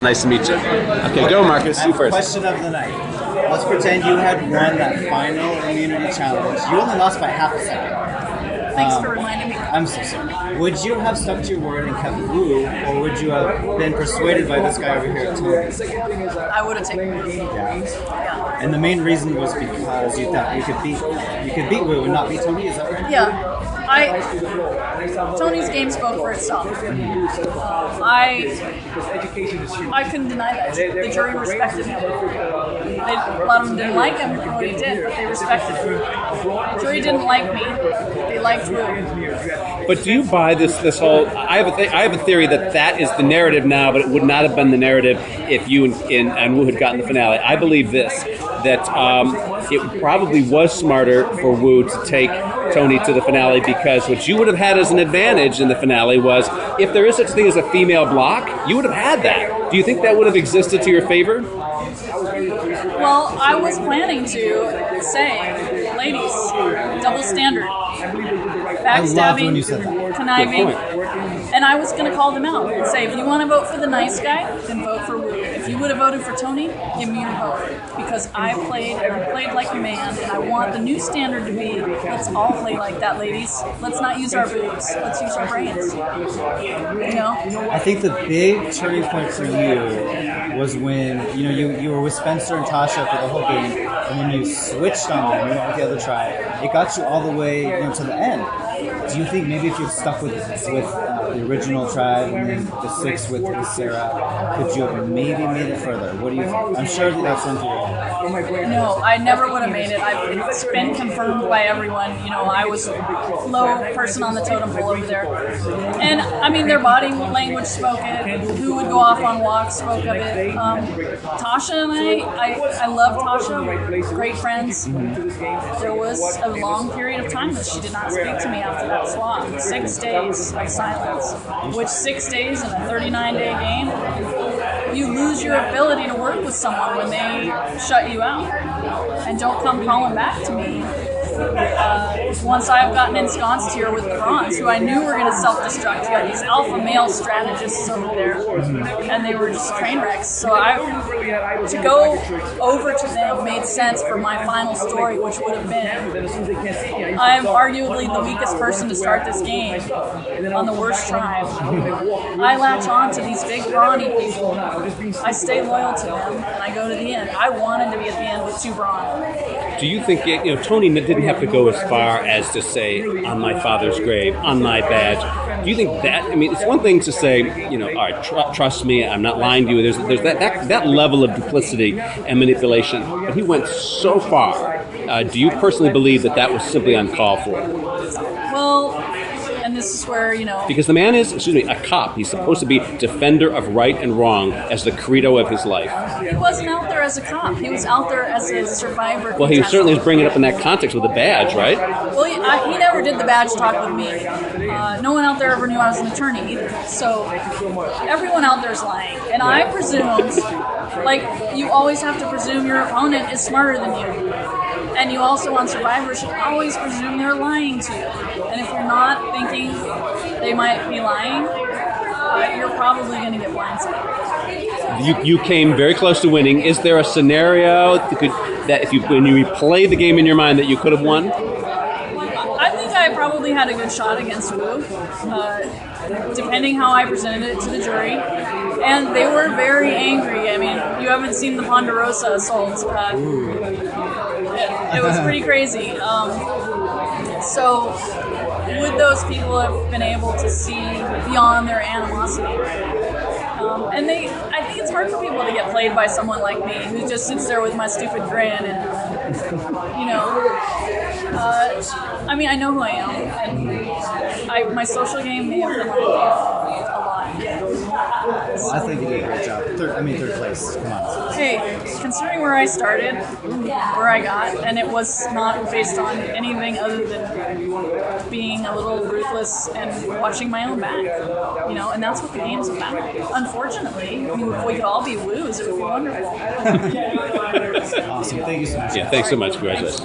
Nice to meet you. Okay, go Marcus, you first. Question of the night. Let's pretend you had won that final immunity challenge. You only lost by half a second. Thanks for reminding me. I'm so sorry. Would you have stuck to your word and kept Wu, or would you have been persuaded by this guy over here, Tony? I would have taken Wu. Yeah. And the main reason was because you thought you could beat Wu and not beat Tony, is that right? Yeah. Tony's game spoke for itself. I couldn't deny that. The jury respected him. A lot of them didn't like him for what he did, but they respected him. The jury didn't like me. They liked Wu. But do you buy this whole? I have a theory that is the narrative now, but it would not have been the narrative if you and Wu had gotten the finale. I believe this, that it probably was smarter for Wu to take Tony to the finale, because what you would have had as an advantage in the finale was, if there is such a thing as a female block, you would have had that. Do you think that would have existed to your favor? Well, I was planning to say, ladies, double standard, backstabbing, conniving, and I was going to call them out and say, if you want to vote for the nice guy, then vote for Wu. If you would have voted for Tony, give me your vote, because I played like a man, and I want the new standard to be, let's all play like that, ladies. Let's not use our boobs. Let's use our brains. You know? I think the big turning point for you was when you were with Spencer and Tasha for the whole game, and when you switched on them, you went with the other tribe. It got you all the way to the end. Do you think maybe if you had stuck with the original tribe and then the six with Sarah, could you have maybe made it further? What do you think? I'm sure that's run through your head. No, I never would have made it. It's been confirmed by everyone. I was low person on the totem pole over there. And, I mean, their body language spoke it. Who would go off on walks spoke of it. Tasha and I love Tasha. We're great friends. There was a long period of time that she did not speak to me after that slot. 6 days of silence. Which 6 days in a 39-day game, you lose your ability to work with someone when they shut you out. And don't come calling back to me. Once I've gotten ensconced here with the Bronze, who I knew were going to self-destruct. You had these alpha male strategists over there, and they were just train wrecks. So to go over to them made sense for my final story, which would have been, I'm arguably the weakest person to start this game on the worst tribe. I latch on to these big brawny people. I stay loyal to them, and I go to the end. I wanted to be at the end with 2 brawn. Do you think Tony didn't have to go as far as to say, on my father's grave, on my badge? Do you think that, it's one thing to say, all right, trust me, I'm not lying to you. There's that level of duplicity and manipulation. But he went so far. Do you personally believe that was simply uncalled for? Well, and this is where, because the man is, a cop. He's supposed to be defender of right and wrong as the credo of his life. He wasn't out there as a cop. He was out there as a survivor. Well, he certainly is bringing it up in that context with a badge, right? Well, he never did the badge talk with me. No one out there ever knew I was an attorney either. So everyone out there is lying. And I presumed, you always have to presume your opponent is smarter than you. And you also, on Survivor, should always presume they're lying to you. And if you're not thinking they might be lying, you're probably going to get blindsided. You came very close to winning. Is there a scenario that when you replay the game in your mind that you could have won? I think I probably had a good shot against Wu, depending how I presented it to the jury. And they were very angry. You haven't seen the Ponderosa assault. It was pretty crazy. So would those people have been able to see beyond their animosity? And I think it's hard for people to get played by someone like me who just sits there with my stupid grin and, I know who I am, and my social game may have been like a lot. Well, I think you did a great job. Third place. Come on. Hey, considering where I started, where I got, and it was not based on anything other than being a little ruthless and watching my own back, and that's what the game's about. Unfortunately, if we could all be woos, it would be wonderful. Awesome. Thank you so much. Yeah, thanks so much. Congratulations.